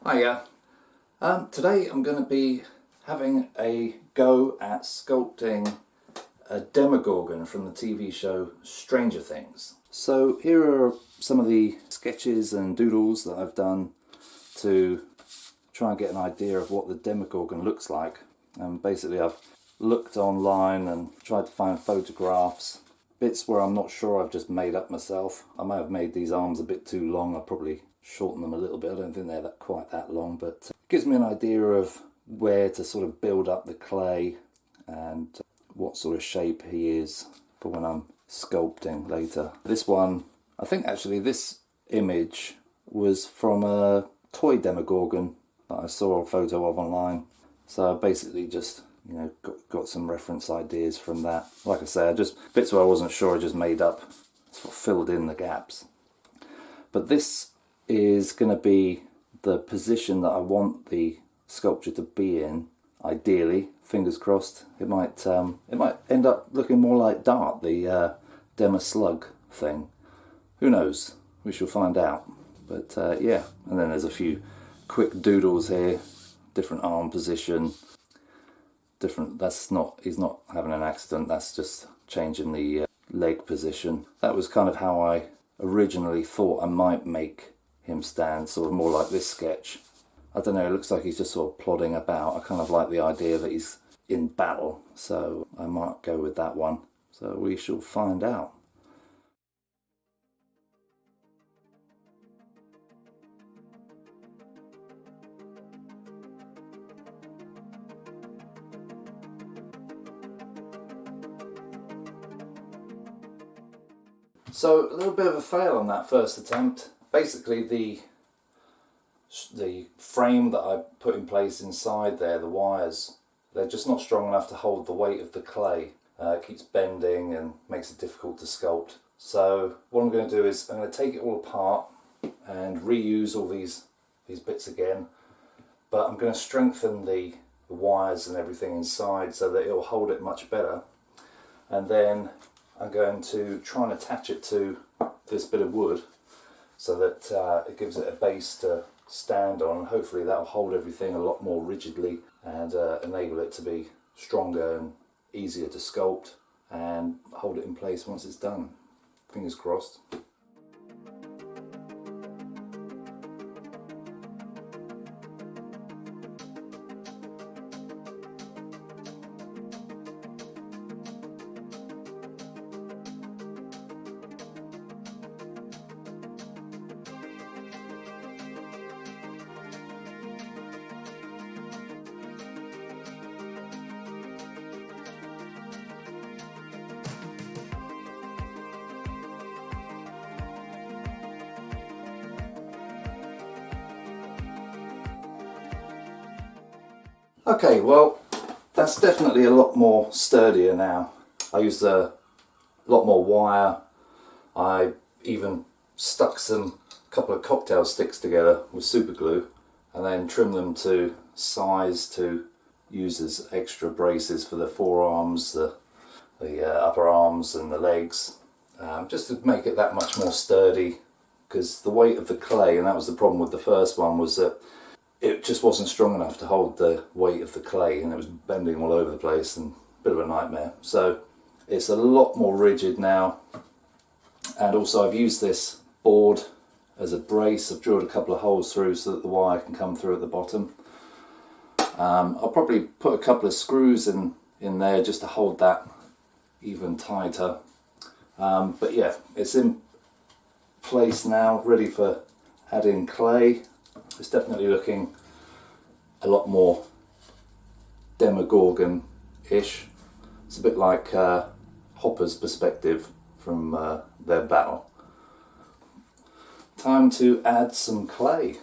Hiya. Today I'm going to be having a go at sculpting a Demogorgon from the TV show Stranger Things. So here are some of the sketches and doodles that I've done to try and get an idea of what the Demogorgon looks like. Basically I've looked online and tried to find photographs. Bits where I'm not sure I've just made up myself. I might have made these arms a bit too long. I'll probably shorten them a little bit. I don't think they're quite that long, but it gives me an idea of where to sort of build up the clay and what sort of shape he is for when I'm sculpting later. This one, I think actually this image was from a toy Demogorgon that I saw a photo of online. So I basically just got some reference ideas from that. Like I say, bits where I wasn't sure I just made up, sort of filled in the gaps. But this is going to be the position that I want the sculpture to be in, ideally. Fingers crossed. It might end up looking more like Dart, the Demo Slug thing. Who knows? We shall find out. But yeah, and then there's a few quick doodles here, different arm position. He's not having an accident, that's just changing the leg position. That was kind of how I originally thought I might make him stand, sort of more like this sketch. I don't know, it looks like he's just sort of plodding about. I kind of like the idea that he's in battle, so I might go with that one. So we shall find out. So a little bit of a fail on that first attempt. Basically the frame that I put in place inside there, the wires, they're just not strong enough to hold the weight of the clay. It keeps bending and makes it difficult to sculpt. So what I'm going to do is I'm going to take it all apart and reuse all these bits again, but I'm going to strengthen the wires and everything inside so that it'll hold it much better. And then I'm going to try and attach it to this bit of wood so that it gives it a base to stand on. Hopefully that'll hold everything a lot more rigidly and enable it to be stronger and easier to sculpt and hold it in place once it's done. Fingers crossed. Okay, well, that's definitely a lot more sturdier now. I used a lot more wire. I even stuck a couple of cocktail sticks together with super glue and then trimmed them to size to use as extra braces for the forearms, the upper arms and the legs, just to make it that much more sturdy, because the weight of the clay, and that was the problem with the first one, was that it just wasn't strong enough to hold the weight of the clay and it was bending all over the place and a bit of a nightmare. So it's a lot more rigid now, and also I've used this board as a brace. I've drilled a couple of holes through so that the wire can come through at the bottom. I'll probably put a couple of screws in there just to hold that even tighter. But yeah, it's in place now, ready for adding clay. It's definitely looking a lot more Demogorgon-ish. It's a bit like Hopper's perspective from their battle. Time to add some clay.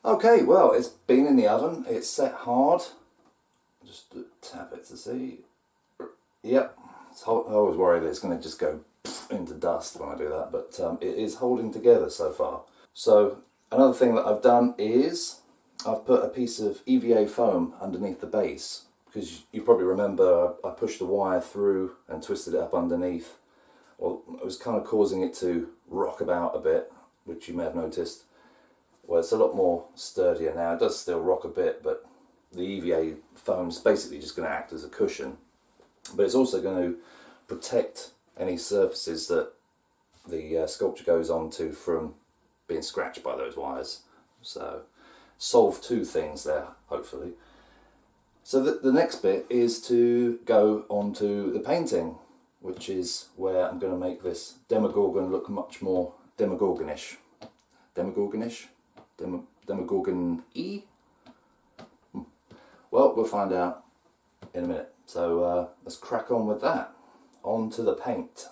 Okay, well, it's been in the oven. It's set hard. Just tap it to see. Yep. I always worry that it's going to just go into dust when I do that, but it is holding together so far. So another thing that I've done is I've put a piece of EVA foam underneath the base, because you probably remember I pushed the wire through and twisted it up underneath. Well, it was kind of causing it to rock about a bit, which you may have noticed. Well, it's a lot more sturdier now. It does still rock a bit, but the EVA foam's basically just going to act as a cushion. But it's also going to protect any surfaces that the sculpture goes onto from being scratched by those wires. So, solve two things there, hopefully. So the next bit is to go onto the painting, which is where I'm going to make this Demogorgon look much more Demogorgonish. Demogorgonish? Demogorgon-y? Well, we'll find out in a minute. So let's crack on with that. On to the paint.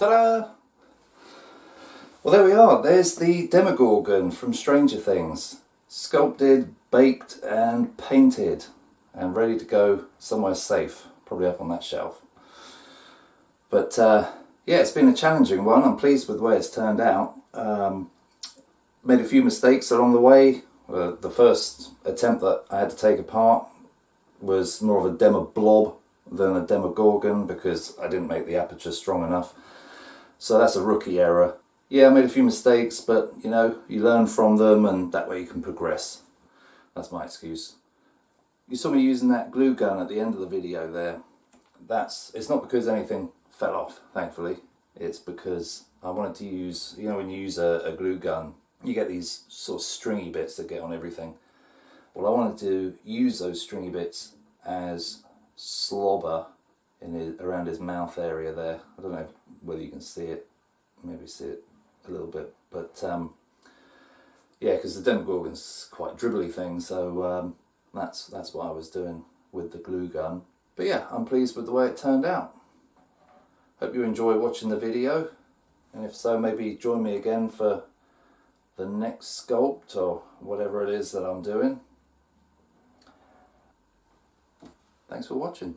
Ta-da! Well, there we are. There's the Demogorgon from Stranger Things. Sculpted, baked and painted and ready to go somewhere safe. Probably up on that shelf. But yeah, it's been a challenging one. I'm pleased with the way it's turned out. Made a few mistakes along the way. The first attempt that I had to take apart was more of a demo blob than a Demogorgon because I didn't make the aperture strong enough. So that's a rookie error. Yeah, I made a few mistakes, but you know, you learn from them and that way you can progress. That's my excuse. You saw me using that glue gun at the end of the video there. It's not because anything fell off, thankfully. It's because I wanted to use, you know, when you use a glue gun, you get these sort of stringy bits that get on everything. Well, I wanted to use those stringy bits as slobber around his mouth area there. I don't know whether you can see it, maybe see it a little bit, but yeah, because the Demogorgon's quite a dribbly thing, so that's what I was doing with the glue gun. But yeah, I'm pleased with the way it turned out. Hope you enjoy watching the video, and if so, maybe join me again for the next sculpt or whatever it is that I'm doing. Thanks for watching.